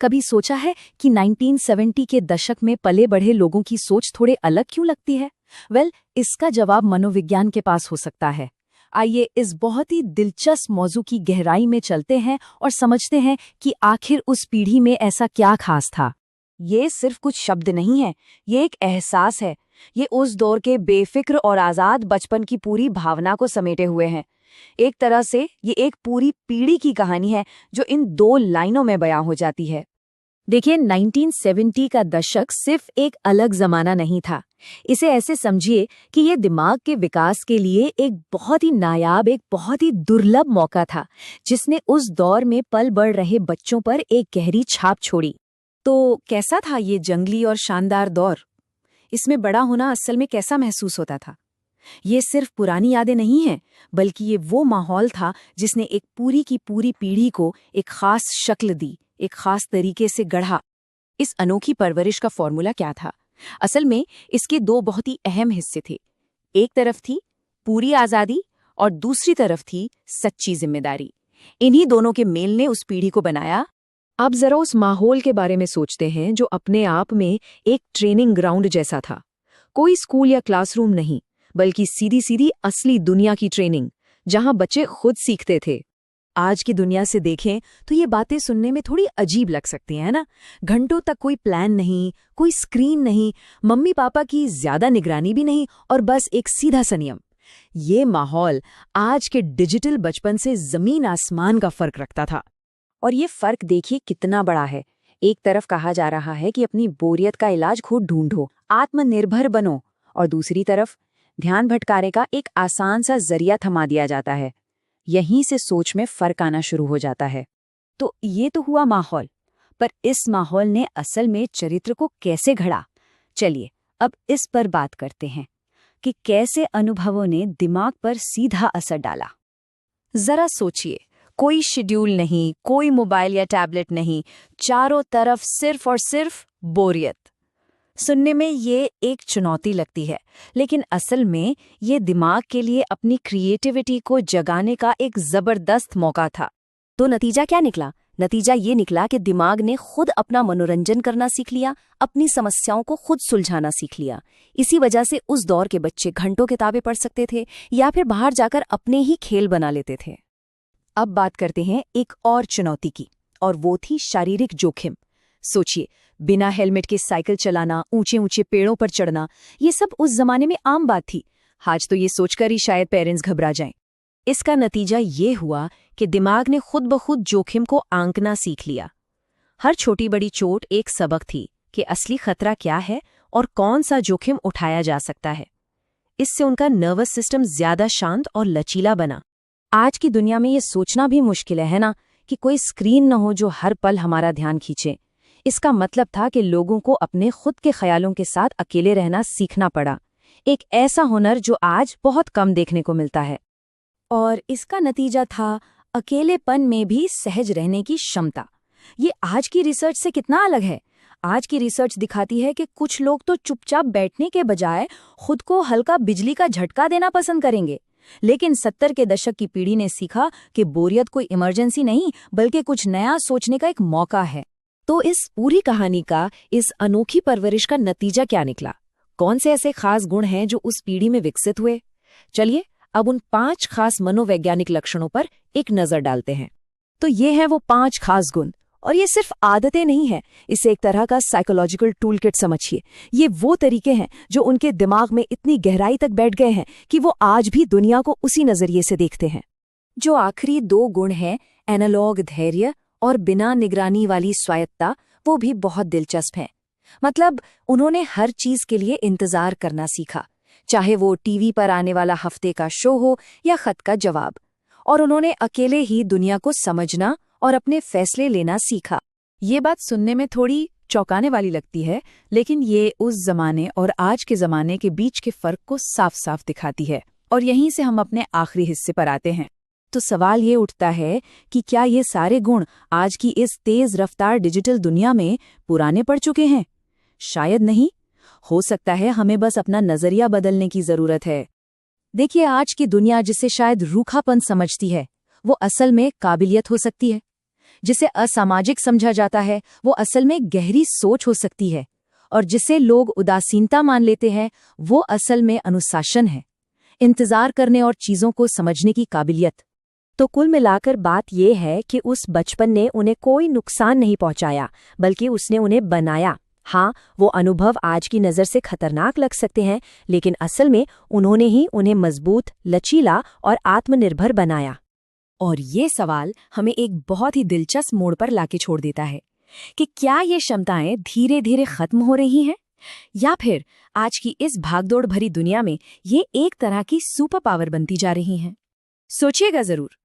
कभी सोचा है कि 1970 के दशक में पले बढ़े लोगों की सोच थोड़े अलग क्यों लगती है? इसका जवाब मनोविज्ञान के पास हो सकता है। आइए इस बहुत ही दिलचस्प मौजू की गहराई में चलते हैं और समझते हैं कि आखिर उस पीढ़ी में ऐसा क्या खास था। ये सिर्फ कुछ शब्द नहीं है, ये एक एहसास है। ये उस दौर के बेफिक्र और आज़ाद बचपन की पूरी भावना को समेटे हुए हैं। एक तरह से ये एक पूरी पीढ़ी की कहानी है जो इन 2 लाइनों में बयां हो जाती है। देखिए, 1970 का दशक सिर्फ एक अलग जमाना नहीं था। इसे ऐसे समझिए कि ये दिमाग के विकास के लिए एक बहुत ही नायाब, एक बहुत ही दुर्लभ मौका था, जिसने उस दौर में पल बढ़ रहे बच्चों पर एक गहरी छाप छोड़ी। तो कैसा था ये जंगली और शानदार दौर? इसमें बड़ा होना असल में कैसा महसूस होता था? ये सिर्फ पुरानी यादें नहीं हैं, बल्कि ये वो माहौल था जिसने एक पूरी की पूरी पीढ़ी को एक खास शक्ल दी, एक खास तरीके से गढ़ा। इस अनोखी परवरिश का फॉर्मूला क्या था? असल में इसके 2 बहुत ही अहम हिस्से थे। एक तरफ थी पूरी आज़ादी और दूसरी तरफ थी सच्ची जिम्मेदारी। इन्हीं दोनों के मेल ने उस पीढ़ी को बनाया। अब जरा उस माहौल के बारे में सोचते हैं जो अपने आप में एक ट्रेनिंग ग्राउंड जैसा था। कोई स्कूल या क्लासरूम नहीं, बल्कि सीधी सीधी असली दुनिया की ट्रेनिंग, जहां बच्चे खुद सीखते थे। आज की दुनिया से देखें तो ये बातें सुनने में थोड़ी अजीब लग सकती हैं ना। घंटों तक कोई प्लान नहीं, कोई स्क्रीन नहीं, मम्मी पापा की ज्यादा निगरानी भी नहीं, और बस एक सीधा सा नियम। ये माहौल आज के डिजिटल बचपन से जमीन आसमान का फर्क रखता था। और ये फर्क देखिए कितना बड़ा है। एक तरफ कहा जा रहा है कि अपनी बोरियत का इलाज खुद ढूंढो, आत्मनिर्भर बनो, और दूसरी तरफ ध्यान भटकाने का एक आसान सा जरिया थमा दिया जाता है। यहीं से सोच में फर्क आना शुरू हो जाता है। तो ये तो हुआ माहौल, पर इस माहौल ने असल में चरित्र को कैसे घड़ा? चलिए अब इस पर बात करते हैं कि कैसे अनुभवों ने दिमाग पर सीधा असर डाला। जरा सोचिए, कोई शेड्यूल नहीं, कोई मोबाइल या टैबलेट नहीं, चारों तरफ सिर्फ और सिर्फ बोरियत। सुनने में ये एक चुनौती लगती है, लेकिन असल में ये दिमाग के लिए अपनी क्रिएटिविटी को जगाने का एक जबरदस्त मौका था। तो नतीजा क्या निकला? नतीजा ये निकला कि दिमाग ने खुद अपना मनोरंजन करना सीख लिया, अपनी समस्याओं को खुद सुलझाना सीख लिया। इसी वजह से उस दौर के बच्चे घंटों किताबें पढ़ सकते थे या फिर बाहर जाकर अपने ही खेल बना लेते थे। अब बात करते हैं एक और चुनौती की, और वो थी शारीरिक जोखिम। सोचिए, बिना हेलमेट के साइकिल चलाना, ऊंचे ऊंचे पेड़ों पर चढ़ना, ये सब उस जमाने में आम बात थी। आज तो ये सोचकर ही शायद पेरेंट्स घबरा जाएं। इसका नतीजा ये हुआ कि दिमाग ने खुद ब खुद जोखिम को आंकना सीख लिया। हर छोटी बड़ी चोट एक सबक थी कि असली खतरा क्या है और कौन सा जोखिम उठाया जा सकता है। इससे उनका नर्वस सिस्टम ज्यादा शांत और लचीला बना। आज की दुनिया में ये सोचना भी मुश्किल है ना, कि कोई स्क्रीन न हो जो हर पल हमारा ध्यान खींचे। इसका मतलब था कि लोगों को अपने खुद के ख्यालों के साथ अकेले रहना सीखना पड़ा, एक ऐसा हुनर जो आज बहुत कम देखने को मिलता है। और इसका नतीजा था अकेलेपन में भी सहज रहने की क्षमता। ये आज की रिसर्च से कितना अलग है। आज की रिसर्च दिखाती है कि कुछ लोग तो चुपचाप बैठने के बजाय खुद को हल्का बिजली का झटका देना पसंद करेंगे। लेकिन 70 के दशक की पीढ़ी ने सीखा कि बोरियत कोई इमरजेंसी नहीं, बल्कि कुछ नया सोचने का एक मौका है। तो इस पूरी कहानी का, इस अनोखी परवरिश का नतीजा क्या निकला? कौन से ऐसे खास गुण हैं जो उस पीढ़ी में विकसित हुए? चलिए अब उन 5 खास मनोवैज्ञानिक लक्षणों पर एक नजर डालते हैं। तो ये हैं वो 5 खास गुण, और ये सिर्फ आदतें नहीं हैं, इसे एक तरह का साइकोलॉजिकल टूल किट समझिए। ये वो तरीके हैं जो उनके दिमाग में इतनी गहराई तक बैठ गए हैं कि वो आज भी दुनिया को उसी नजरिए से देखते हैं। जो आखिरी 2 गुण हैं, एनालॉग धैर्य और बिना निगरानी वाली स्वायत्ता, वो भी बहुत दिलचस्प हैं। मतलब उन्होंने हर चीज के लिए इंतजार करना सीखा, चाहे वो टीवी पर आने वाला हफ्ते का शो हो या खत का जवाब। और उन्होंने अकेले ही दुनिया को समझना और अपने फैसले लेना सीखा। ये बात सुनने में थोड़ी चौंकाने वाली लगती है, लेकिन ये उस जमाने और आज के जमाने के बीच के फर्क को साफ साफ दिखाती है। और यहीं से हम अपने आखिरी हिस्से पर आते हैं। तो सवाल ये उठता है कि क्या ये सारे गुण आज की इस तेज रफ्तार डिजिटल दुनिया में पुराने पड़ चुके हैं? शायद नहीं। हो सकता है हमें बस अपना नजरिया बदलने की जरूरत है। देखिए, आज की दुनिया जिसे शायद रूखापन समझती है, वो असल में काबिलियत हो सकती है। जिसे असामाजिक समझा जाता है वो असल में गहरी सोच हो सकती है, और जिसे लोग उदासीनता मान लेते हैं वो असल में अनुशासन है, इंतजार करने और चीजों को समझने की काबिलियत। तो कुल मिलाकर बात यह है कि उस बचपन ने उन्हें कोई नुकसान नहीं पहुंचाया, बल्कि उसने उन्हें बनाया। हाँ, वो अनुभव आज की नज़र से खतरनाक लग सकते हैं, लेकिन असल में उन्होंने ही उन्हें मजबूत, लचीला और आत्मनिर्भर बनाया। और ये सवाल हमें एक बहुत ही दिलचस्प मोड़ पर लाके छोड़ देता है कि क्या ये क्षमताएं धीरे धीरे खत्म हो रही हैं, या फिर आज की इस भागदौड़ भरी दुनिया में ये एक तरह की सुपर पावर बनती जा रही हैं। सोचिएगा जरूर।